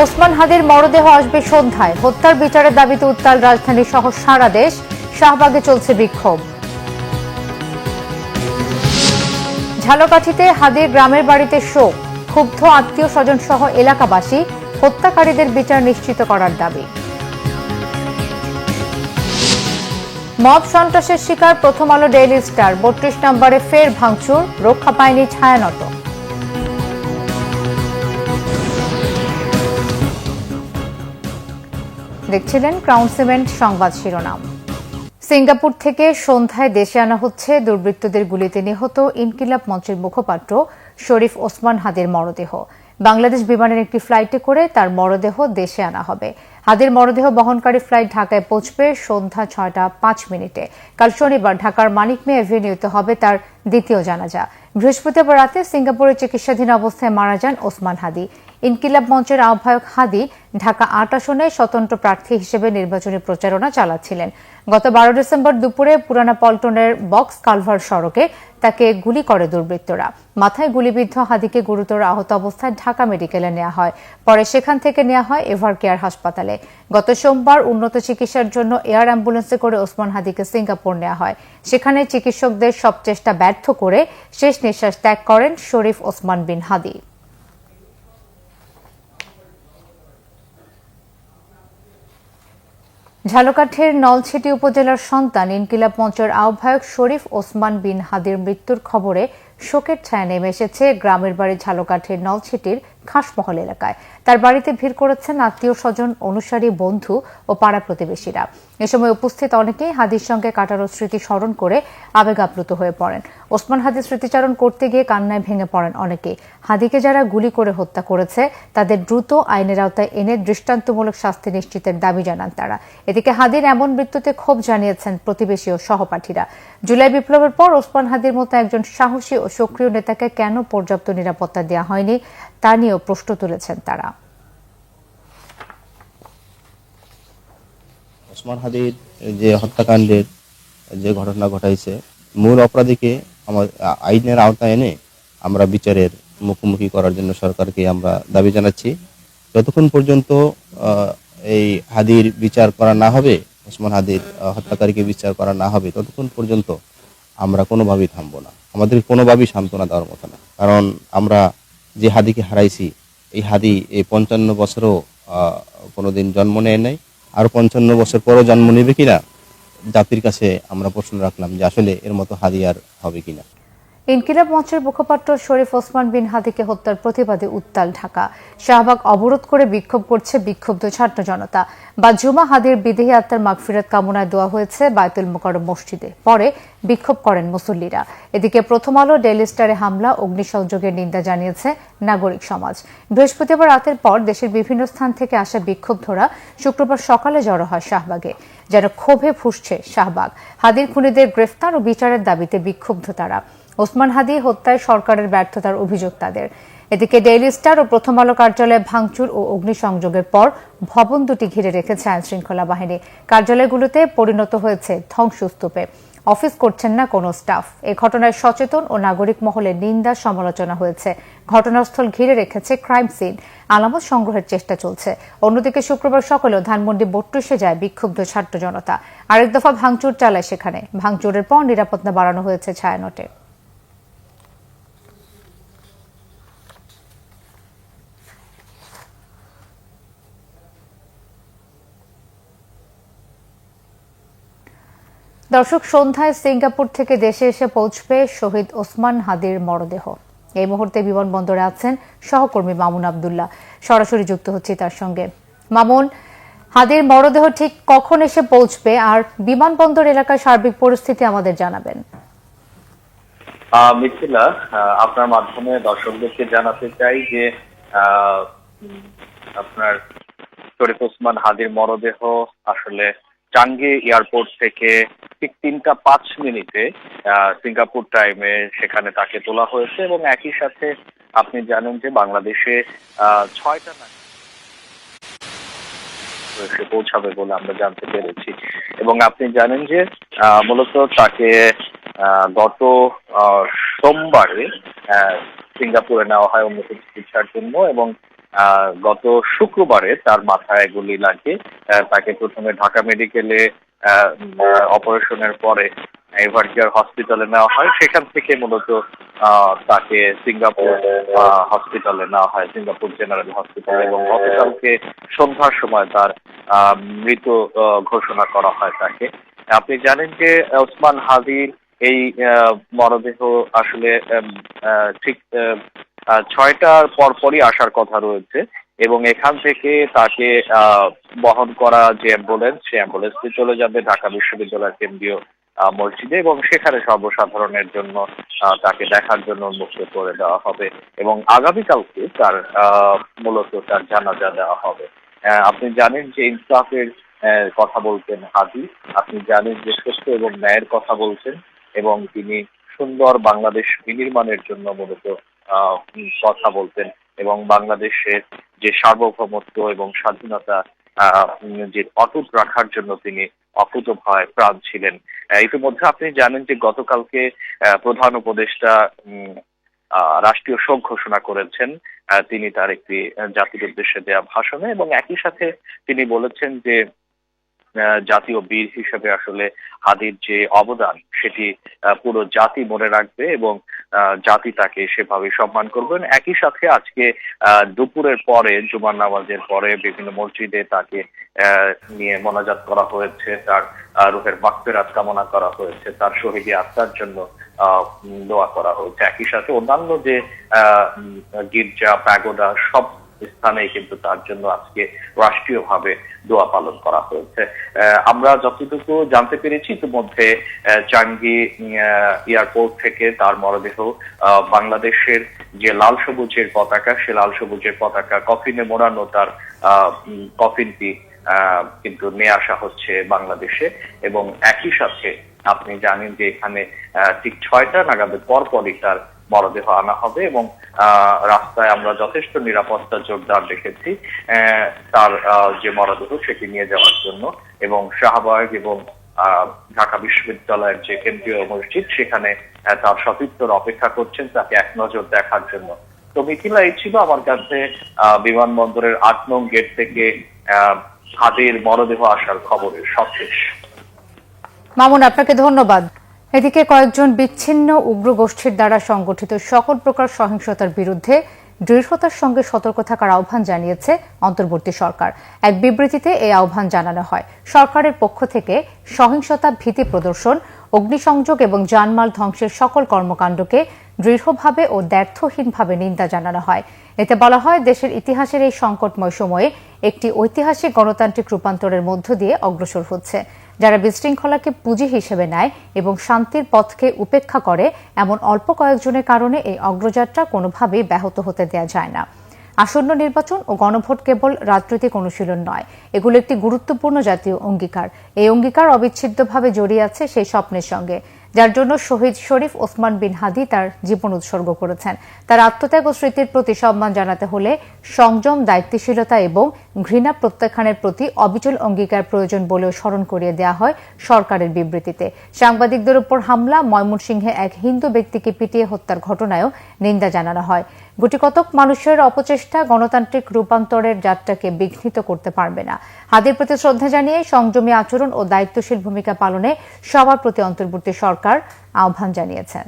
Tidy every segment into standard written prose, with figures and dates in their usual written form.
ওসমান হাদির মরদেহ আসবে সন্ধ্যায়। হত্যার বিচারের দাবিতে উত্তাল রাজধানী সহ সারা দেশ। শাহবাগে চলছে বিক্ষোভ। ঝালকাঠিতে হাদির গ্রামের বাড়িতে শোক। ক্ষুব্ধ আত্মীয় স্বজন সহ এলাকাবাসী। হত্যাকারীদের বিচার নিশ্চিত করার দাবি। মব সন্ত্রাসের শিকার প্রথম আলো ডেইলি স্টার। ৩২ নম্বরে ফের ভাঙচুর, রক্ষা পায়নি ছায়ানট। দেখছিলেন ক্রাউন সিমেন্ট সংবাদ শিরোনাম। সিঙ্গাপুর থেকে সন্ধ্যায় দেশে আনা হচ্ছে দুর্বৃত্তদের গুলিতে নিহত ইনকিলাব মঞ্চের মুখপাত্র শরীফ ওসমান হাদির মরদেহ। বাংলাদেশ বিমানের একটি ফ্লাইটে করে তার মরদেহ দেশে আনা হবে। হাদির মরদেহ বহনকারী ফ্লাইট ঢাকায় পৌঁছবে সন্ধ্যা ৬টা ৫ মিনিটে। কাল শনিবার ঢাকার মানিক মে এভিনিউতে হবে তার দ্বিতীয় জানাজা। বৃহস্পতিবার রাতে সিঙ্গাপুরে চিকিৎসাধীন অবস্থায় মারা যান ওসমান হাদি। ইনকিলাব মঞ্চের আহ্বায়ক হাদি ঢাকা ৮ আসনে স্বতন্ত্র প্রার্থী হিসেবে নির্বাচনী প্রচারণা চালাচ্ছিলেন। গত ১২ ডিসেম্বর দুপুরে পুরানা পল্টনের বক্স কালভার সড়কে তাকে গুলি করে দুর্বৃত্তরা। মাথায় গুলিবিদ্ধ হাদিকে গুরুতর আহত অবস্থায় ঢাকা মেডিকেলে নেওয়া হয়। পরে সেখান থেকে নেওয়া হয় এভার কেয়ার হাসপাতালে। গত সোমবার উন্নত চিকিৎসার জন্য এয়ার অ্যাম্বুলেন্সে করে ওসমান হাদিকে সিঙ্গাপুর নেওয়া হয়। সেখানে চিকিৎসকদের সব চেষ্টা ব্যর্থ করে শেষ নিঃশ্বাস ত্যাগ করেন শরীফ ওসমান বিন হাদি। ঝালকাঠির নলছিটি উপজেলার সন্তান ইনকিলাব মঞ্চের আহ্বায়ক শরীফ ওসমান বিন হাদির মৃত্যুর খবরে শোকের ছায়া নেমে এসেছে গ্রামের বাড়ি ঝালকাঠির নলছিটির খাসমহল এলাকায়। তার বাড়িতে ভিড় করেছেন আত্মীয় স্বজন, অনুসারী, বন্ধু ও পাড়া প্রতিবেশীরা। এ সময় উপস্থিত অনেকেই হাদির সঙ্গে কাটানো স্মৃতি স্মরণ করে আবেগ আপ্লুত হয়ে পড়েন। ওসমান হাদির স্মৃতিচারণ করতে গিয়ে কান্নায় ভেঙে পড়েন অনেকেই। হাদিকে যারা গুলি করে হত্যা করেছে তাদের দ্রুত আইনের আওতায় এনে দৃষ্টান্তমূলক শাস্তি নিশ্চিতের দাবি জানান তারা। এদিকে হাদির এমন মৃত্যুতে ক্ষোভ জানিয়েছেন প্রতিবেশী ও সহপাঠীরা। জুলাই বিপ্লবের পর ওসমান হাদির মতো একজন সাহসী ও সক্রিয় নেতাকে কেন পর্যাপ্ত নিরাপত্তা দেওয়া হয়নি তা নিয়েও প্রশ্ন তুলেছেন তারা। ওসমান হাদির যে হত্যাকাণ্ডের যে ঘটনা ঘটাইছে, মূল অপরাধীকে আইনের আওতায় এনে আমরা বিচারের মুখোমুখি করার জন্য সরকারকে আমরা দাবি জানাচ্ছি। যতক্ষণ পর্যন্ত এই হাদির বিচার করা না হবে, ওসমান হাদির হত্যাকারীকে বিচার করা না হবে, ততক্ষণ পর্যন্ত আমরা কোনোভাবেই থামবো না। আমাদের কোনোভাবেই সান্ত্বনা দেওয়ার মতো না। কারণ আমরা যে হাদিকে হারাইছি, এই হাদি এই ৫৫ বছরও কোনোদিন জন্ম নেয় নাই, আর ৫৫ বছর পরও জন্ম নেবে কিনা জাতির কাছে আমরা প্রশ্ন রাখলাম যে আসলে এর মতো হাদি আর হবে কিনা। ইনকিলাব মঞ্চের মুখপাত্র শরীফ ওসমান বিন হাদিকে হত্যার প্রতিবাদে উত্তাল ঢাকা। শাহবাগ অবরোধ করে বিক্ষোভ করছে বিক্ষুব্ধ ছাত্র জনতা। বা জুমা হাদির বিদেহী আত্মার মাগফিরাত কামনায় দোয়া হয়েছে বায়তুল মোকাররম মসজিদে। পরে বিক্ষোভ করেন মুসল্লিরা। এদিকে প্রথম আলো ডেইলি স্টারে হামলা, অগ্নিসংযোগের নিন্দা জানিয়েছে নাগরিক সমাজ। বৃহস্পতিবার রাতের পর দেশের বিভিন্ন স্থান থেকে আসা বিক্ষুব্ধরা শুক্রবার সকালে জড়ো হয় শাহবাগে। যেন ক্ষোভে ফুঁসছে শাহবাগ। হাদির খুনিদের গ্রেফতার ও বিচারের দাবিতে বিক্ষুব্ধ তারা। ওসমান হাদি হত্যায় সরকারের ব্যর্থতার অভিযোগ তাদের। এদিকে ডেইলি স্টার ও প্রথম আলো কার্যালয়ে ভাঙচুর ও অগ্নিসংযোগের পর ভবন দুটি ঘিরে রেখেছে আইনশৃঙ্খলা বাহিনী। কার্যালয়গুলোতে পরিণত হয়েছে ধ্বংসস্তূপে। অফিস করছেন না কোনো স্টাফ। এ ঘটনায় সচেতন ও নাগরিক মহলে নিন্দা সমালোচনা হয়েছে। ঘটনাস্থল ঘিরে রেখেছে ক্রাইম সিন। আলামত সংগ্রহের চেষ্টা চলছে। অন্যদিকে শুক্রবার সকালেও ধানমন্ডি ৩২-এ যায় বিক্ষুব্ধ ছাত্র জনতা। আরেক দফা ভাঙচুর চালায় সেখানে। ভাঙচুরের পর নিরাপত্তা বাড়ানো হয়েছে ছায়ানটে। দর্শক, সন্ধ্যায় সিঙ্গাপুর থেকে দেশে এসে পৌঁছবে শহীদ ওসমান হাদির মরদেহ। এই মুহূর্তে বিমানবন্দরে আছেন সহকর্মী মামুন আবদুল্লাহ। সরাসরি যুক্ত হচ্ছে তার সঙ্গে। মামুন, হাদির মরদেহ ঠিক কখন এসে পৌঁছবে আর বিমানবন্দর এলাকার সার্বিক পরিস্থিতি আমাদের জানাবেন। মিথিলা, আপনার মাধ্যমে দর্শকদেরকে জানাতে চাই যে আপনার শরীফ ওসমান হাদির মরদেহ আসলে চাঙ্গি এয়ারপোর্ট থেকে ঠিক ৩টা ৫ মিনিটে সিঙ্গাপুর টাইমে সেখানে তাকে তোলা হয়েছে এবং একই সাথে আপনি জানেন যে বাংলাদেশে ৬টা এসে পৌঁছাবে বলে আমরা জানতে পেরেছি। এবং আপনি জানেন যে মূলত তাকে গত সোমবারে সিঙ্গাপুরে নেওয়া হয় উন্নত চিকিৎসার জন্য এবং গত শুক্রবারে তার মাথায় গুলি লাগে। তাকে প্রথমে ঢাকা মেডিকেলে অপারেশনের পরে এভারকেয়ার হসপিটালে নেওয়া হয়। সেখান থেকে মূলত তাকে সিঙ্গাপুর হসপিটালে নেওয়া হয়, সিঙ্গাপুর জেনারেল হসপিটালে, এবং গতকালকে সন্ধ্যার সময় তার মৃত ঘোষণা করা হয় তাকে। আপনি জানেন যে ওসমান হাদির এই মরদেহ আসলে ঠিক 6টার পরপরই আসার কথা রয়েছে, এবং এখান থেকে তাকে বহন করা যে অ্যাম্বুলেন্স, সে অ্যাম্বুলেন্সটি চলে যাবে ঢাকা বিশ্ববিদ্যালয়ের কেন্দ্রীয় মসজিদে, এবং সেখানে সর্বসাধারণের জন্য তাকে দেখার জন্য উন্মুক্ত করে দেওয়া হবে, এবং আগামীকালকে তার মূলত তার জানাজা দেওয়া হবে। আপনি জানেন যে ইনসাফের কথা বলতেন হাদি, আপনি জানেন যে সত্য এবং ন্যায়ের কথা বলছেন, এবং তিনি সুন্দর বাংলাদেশ বিনির্মাণের জন্য মূলত কথা বলতেন, এবং বাংলাদেশের যে সার্বভৌমত্ব এবং স্বাধীনতা যে অটুট রাখার জন্য তিনি অকুতভয় প্রাণ ছিলেন। ইতিমধ্যে আপনি জানেন যে গতকালকে প্রধান উপদেষ্টা রাষ্ট্রীয় শোক ঘোষণা করেছেন তিনি তার একটি জাতির উদ্দেশ্যে দেওয়া ভাষণে, এবং একই সাথে তিনি বলেছেন যে জাতীয় বীর হিসেবে আসলে হাদির যে অবদান সেটি পুরো জাতি মনে রাখবে, এবং জাতি তাকে সেভাবে সম্মান করবেন। একই সাথে আজকে দুপুরের পরে, জুমার নামাজের পরে, বিভিন্ন মসজিদে তাকে নিয়ে মোনাজাত করা হয়েছে, তার রুহের মাগফিরাত কামনা করা হয়েছে, তার শহীদি আত্মার জন্য দোয়া করা হয়েছে। একই সাথে অন্যান্য যে গির্জা, প্যাগোডা, সব স্থানেই কিন্তু তার জন্য আজকে রাষ্ট্রীয়ভাবে দোয়া পালন করা হয়েছে। আমরা যতটুকু জানতে পেরেছি ইতিমধ্যে চাঙ্গি এয়ারপোর্ট থেকে তার মরদেহ বাংলাদেশের যে লাল সবুজের পতাকা, সে লাল সবুজের পতাকা কফিনে মোড়ানো তার কফিনটি কিন্তু নিয়ে আসা হচ্ছে বাংলাদেশে, এবং একই সাথে আপনি জানেন যে এখানে ঠিক 6টা নাগাদের পরপরই তার মরদেহ আনা হবে, এবং রাস্তায় আমরা যথেষ্ট নিরাপত্তা জোরদার দেখেছি তার যে মরদেহ সেটি নিয়ে যাওয়ার জন্য, এবং শাহবাগ এবং ঢাকা বিশ্ববিদ্যালয়ের যে কেন্দ্রীয় মসজিদ সেখানে তার সতীর্থরা অপেক্ষা করছেন তাকে এক নজর দেখার জন্য। তো মিথিলা, এই ছিল আমার কাছে বিমানবন্দরের 8 নং গেট থেকে হাদির মরদেহ আসার খবরের সবশেষ। মামুন, আপনাকে ধন্যবাদ। এদিকে কয়েকজন বিচ্ছিন্ন উগ্র গোষ্ঠীর দ্বারা সংগঠিত সকল প্রকার সহিংসতার বিরুদ্ধে দৃঢ়তার সঙ্গে সতর্ক থাকার আহ্বান জানিয়েছে অন্তর্বর্তী সরকার। এক বিবৃতিতে এই আহ্বান জানানো হয়। সরকারের পক্ষ থেকে সহিংসতা, ভীতি প্রদর্শন, অগ্নিসংযোগ এবং জানমাল ধ্বংসের সকল কর্মকাণ্ডকে দৃঢ়ভাবে ও দ্ব্যর্থহীনভাবে নিন্দা জানানো হয়। এতে বলা হয়, দেশের ইতিহাসের এই সংকটময় সময়ে একটি ঐতিহাসিক গণতান্ত্রিক রূপান্তরের মধ্য দিয়ে অগ্রসর হচ্ছে। যারা বিশৃঙ্খলাকে পুঁজি হিসেবে নেয় এবং শান্তির পথকে উপেক্ষা করে, এমন অল্প কয়েকজনের কারণে এই অগ্রযাত্রা কোনোভাবেই ব্যাহত হতে দেওয়া যায় না। আসন্ন নির্বাচন ও গণভোট কেবল রাজনৈতিক অনুশীলন নয়, এগুলো একটি গুরুত্বপূর্ণ জাতীয় অঙ্গীকার। এই অঙ্গীকার অবিচ্ছেদ্যভাবে জড়িয়ে আছে সেই স্বপ্নের সঙ্গে যার জন্য শহীদ শরীফ ওসমান বিন হাদি তার জীবন উৎসর্গ করেছেন। তার আত্মত্যাগ ও স্মৃতির প্রতি সম্মান জানাতে হলে সংযম, দায়িত্বশীলতা এবং ঘৃণা প্রত্যাখ্যানের প্রতি অবিচল অঙ্গীকার প্রয়োজন বলেও স্মরণ করিয়ে দেওয়া হয় সরকারের বিবৃতিতে। সাংবাদিকদের উপর হামলা, ময়মনসিংহে এক হিন্দু ব্যক্তিকে পিটিয়ে হত্যার ঘটনায়ও নিন্দা জানানো হয়। গুটিকতক মানুষের অপচেষ্টা গণতান্ত্রিক রূপান্তরের যাত্রাকে বিঘ্নিত করতে পারবে না। হাদির প্রতি শ্রদ্ধা জানিয়ে সংযমী আচরণ ও দায়িত্বশীল ভূমিকা পালনে সবার প্রতি অন্তর্বর্তী সরকার আহ্বান জানিয়েছেন।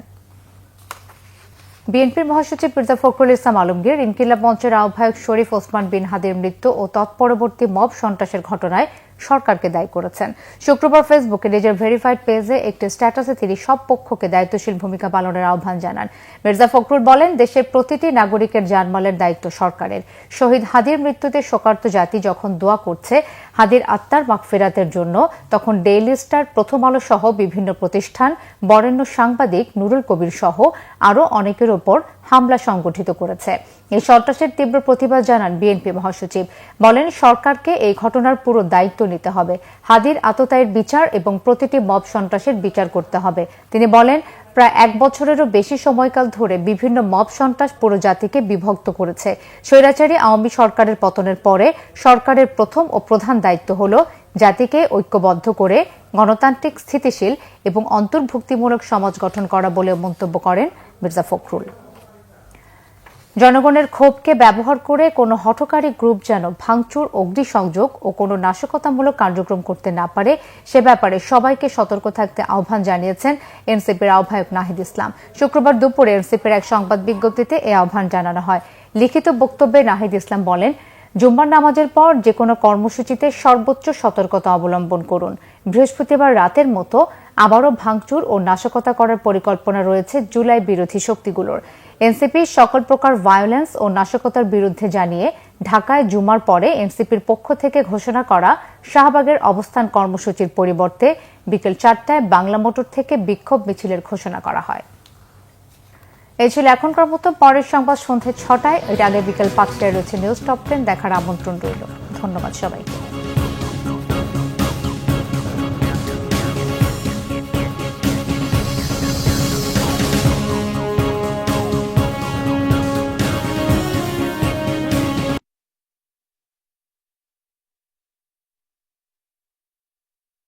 বিএনপির মহাসচিব মির্জা ফখরুল ইসলাম আলমগীর ইনকিলাব মঞ্চের আহ্বায়ক শরীফ ওসমান বিন হাদির মৃত্যু ও তৎপরবর্তী মব সন্ত্রাসের ঘটনায় সরকারকে দায়ী করেছেন। শুক্রবার ফেসবুকে নিজের ভেরিফাইড পেজে একটি স্ট্যাটাসে তিনি সব পক্ষকে দায়িত্বশীল ভূমিকা পালনের আহ্বান জানান। মির্জা ফখরুল বলেন, দেশের প্রতিটি নাগরিকের জানমালের দায়িত্ব সরকারের। শহীদ হাদির মৃত্যুতে শোকার্ত জাতি যখন দোয়া করছে হাদির আত্মার মাগফিরাতের জন্য, তখন ডেইলি স্টার, প্রথম আলো সহ বিভিন্ন প্রতিষ্ঠান, বরেণ্য সাংবাদিক নুরুল কবির সহ আরও অনেকের ওপর হামলা সংগঠিত করেছে। এই সন্ত্রাসের তীব্র প্রতিবাদ জানান বিএনপি মহাসচিব। বলেন, সরকারকে এই ঘটনার পুরো দায়িত্ব নিতে হবে। হাদির আততায়ীর বিচার এবং প্রতিটি মব সন্ত্রাসের বিচার করতে হবে। তিনি বলেন, প্রায় 1 বছরেরও বেশি সময়কাল ধরে বিভিন্ন মব সন্ত্রাস পুরো জাতিকে বিভক্ত করেছে। স্বৈরাচারী আওয়ামী সরকারের পতনের পরে সরকারের প্রথম ও প্রধান দায়িত্ব হল জাতিকে ঐক্যবদ্ধ করে গণতান্ত্রিক, স্থিতিশীল এবং অন্তর্ভুক্তিমূলক সমাজ গঠন করা বলে মন্তব্য করেন মির্জা ফখরুল। জনগণের ক্ষোভকে ব্যবহার করে কোনো হঠকারী গ্রুপ যেন ভাঙচুর, অগ্নিসংযোগ ও কোনো নাশকতামূলক কার্যক্রম করতে না পারে সে ব্যাপারে সবাইকে সতর্ক থাকতে আহ্বান জানিয়েছেন এনসিপির আহ্বায়ক নাহিদ ইসলাম। শুক্রবার দুপুরে এনসিপির এক সংবাদ বিজ্ঞপ্তিতে এই আহ্বান জানানো হয়। লিখিত বক্তব্যে নাহিদ ইসলাম বলেন, জুম্মার নামাজের পর যে কোনো কর্মসূচিতে সর্বোচ্চ সতর্কতা অবলম্বন করুন। বৃহস্পতিবার রাতের মতো আবারও ভাঙচুর ও নাশকতা করার পরিকল্পনা রয়েছে জুলাই বিরোধী শক্তিগুলোর। এনসিপি সকল প্রকার ভায়োলেন্স ও নাশকতার বিরুদ্ধে জানিয়ে ঢাকায় জুমার পরে এনসিপির পক্ষ থেকে ঘোষণা করা শাহবাগের অবস্থান কর্মসূচির পরিবর্তে বিকেল 4টায় বাংলা মোটর থেকে বিক্ষোভ মিছিলের ঘোষণা করা হয়। এই ছিল এখনকার মতো। পরের সংবাদ সন্ধ্যে 6টায়। এর আগে বিকেল 5টায় রয়েছে নিউজ টপ 10 দেখার আমন্ত্রণ রইল। ধন্যবাদ সবাইকে।